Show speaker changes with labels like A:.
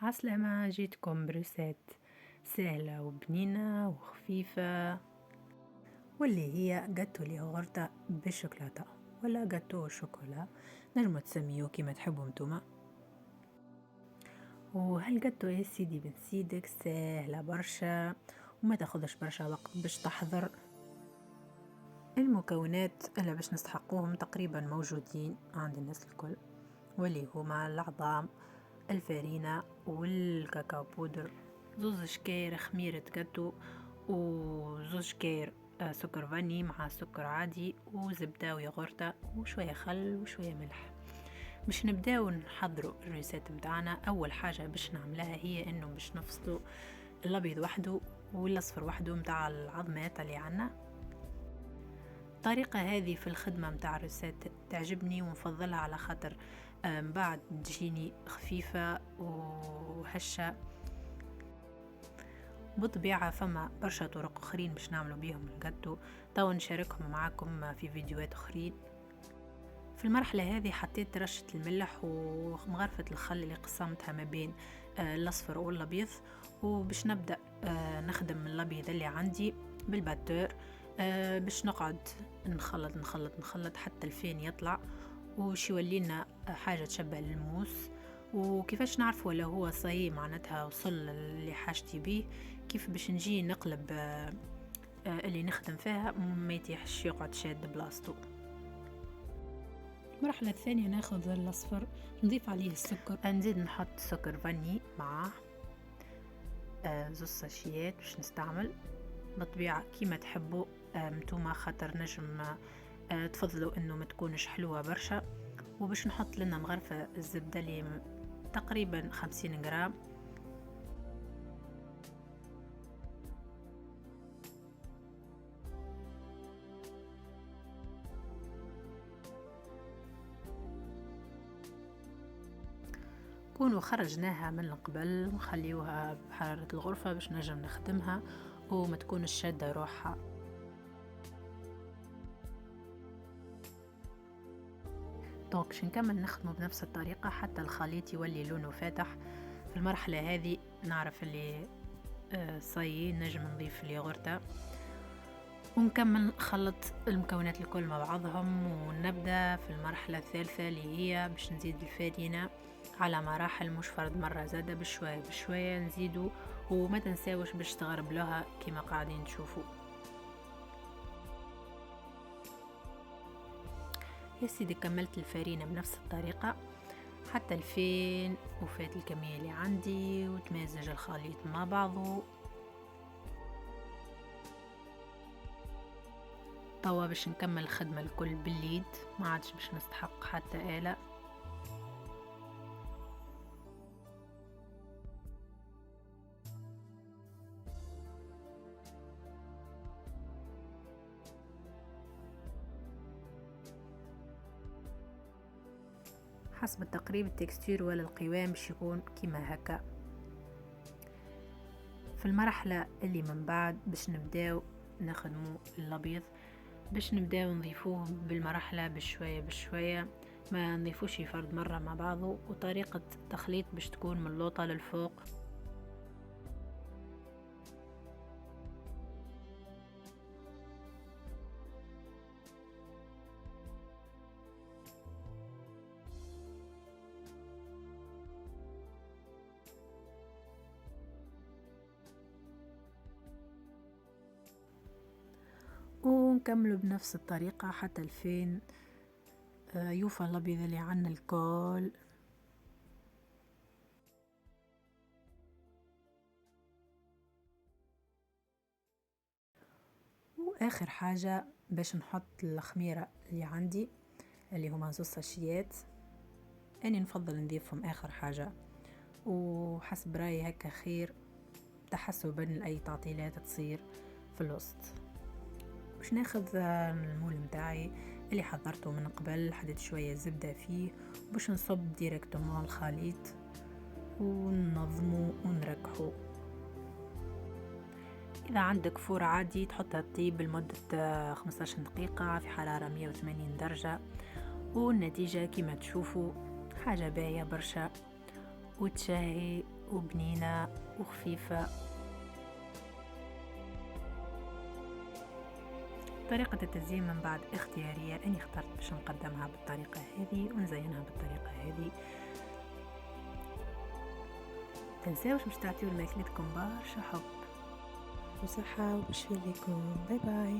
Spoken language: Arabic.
A: عسلامة، جيتكم بروسات سهلة وبنينة وخفيفة، واللي هي جاتو الياغورتا بالشوكولاتة ولا جاتو الشوكولا، نجمو تسميوه كيما تحبوا نتوما. وهالجاتو يا سيدي بن سيدك سهلة برشا وما تاخدش برشا وقت باش تحضر. المكونات اللي باش نستحقوهم تقريبا موجودين عند الناس الكل، واللي هما العظام، الفارينة والكاكاو بودر، زوز شكاير خميرة جاتو، وزوز شكاير سكر فاني مع سكر عادي، وزبدة وياغورتا وشوية خل وشوية ملح. باش نبداو نحضروا الريسات متاعنا. اول حاجة باش نعملها هي انه باش نفصلوا الابيض وحده والاصفر وحده متاع العظمات اللي عنا. الطريقة هذه في الخدمة متاع الريسات تعجبني ونفضلها على خاطر بعد تجيني خفيفة وهشة. بطبيعة فما برشا طرق اخرين باش نعملوا بيهم الجاتو، تو نشاركهم معاكم في فيديوهات اخرين. في المرحلة هذه حطيت رشة الملح ومغرفة الخل اللي قسمتها ما بين الاصفر والابيض، وباش نبدأ نخدم الابيض اللي عندي بالباتور. باش نقعد نخلط نخلط نخلط حتى الفين يطلع وش يولي لنا حاجة تشبه الموس. وكيفاش نعرف ولا هو صاي معناتها وصل اللي حاجتي بيه، كيف باش نجي نقلب اللي نخدم فيها ما يتيحش يقعد شاد بلاصتو. المرحلة الثانية ناخذ الأصفر نضيف عليه السكر، نزيد نحط سكر فاني معاه زوز ساشيات باش نستعمل بالطبيعة كيما تحبوا نتوما، خاطر نجم تفضلوا انه ما تكونش حلوة برشا. وباش نحط لنا مغرفة الزبدة اللي تقريبا 50 جرام. كونوا خرجناها من القبل ونخليوها بحرارة الغرفة باش نجم نخدمها وما تكونش شادة روحها. دونك باش نكمل نخدمه بنفس الطريقة حتى الخليط يولي لونه فاتح. في المرحلة هذه نعرف اللي صاي نجم نضيف الياغورتا ونكمل نخلط المكونات الكل مع بعضهم. ونبدأ في المرحلة الثالثة اللي هي باش نزيد الفارينة على مراحل، مش فرد مرة زادة، بشوية بشوية نزيدو. وما تنساوش باش تغربلوها كما قاعدين تشوفوا. يا سيدي كملت الفارينة بنفس الطريقة حتى الفين وفات الكمية اللي عندي وتمازج الخليط مع بعضه. توا باش نكمل الخدمة الكل باليد، ما عادش باش نستحق حتى آلة. حسب التقريب التكستير ولا القوام باش يكون كيما هكا. في المرحلة اللي من بعد باش نبداو نخدمو الابيض، باش نبداو نضيفوه بالمرحلة بشوية بشوية، ما نضيفوش فرد مرة مع بعضه. وطريقة التخليط باش تكون من اللوطة للفوق. ونكملوا بنفس الطريقة حتى الفين يوفى الابيض اللي عنا الكل. واخر حاجة باش نحط الخميرة اللي عندي اللي هما زوز ساشيات، اني نفضل نضيفهم اخر حاجة وحسب رايي هكا خير تحسبا لاي تعطيلات تصير في الوسط. باش ناخذ المول متاعي اللي حضرته من قبل، حطيت شويه زبده فيه باش نصب ديريكتومون الخليط وننظمه ونركحه. اذا عندك فور عادي تحطها تطيب لمده 15 دقيقه في حراره 180 درجه، والنتيجه كما تشوفوا حاجه باهيه برشا وتشهي وبنينة وخفيفة. طريقة التزيين من بعد اختيارية، أني اخترت باش نقدمها بالطريقة هذه ونزينها بالطريقة هذه. تنساوش باش تعطيو لماكلتكم برشا حب
B: وصحة وبشفاء لكم. باي باي.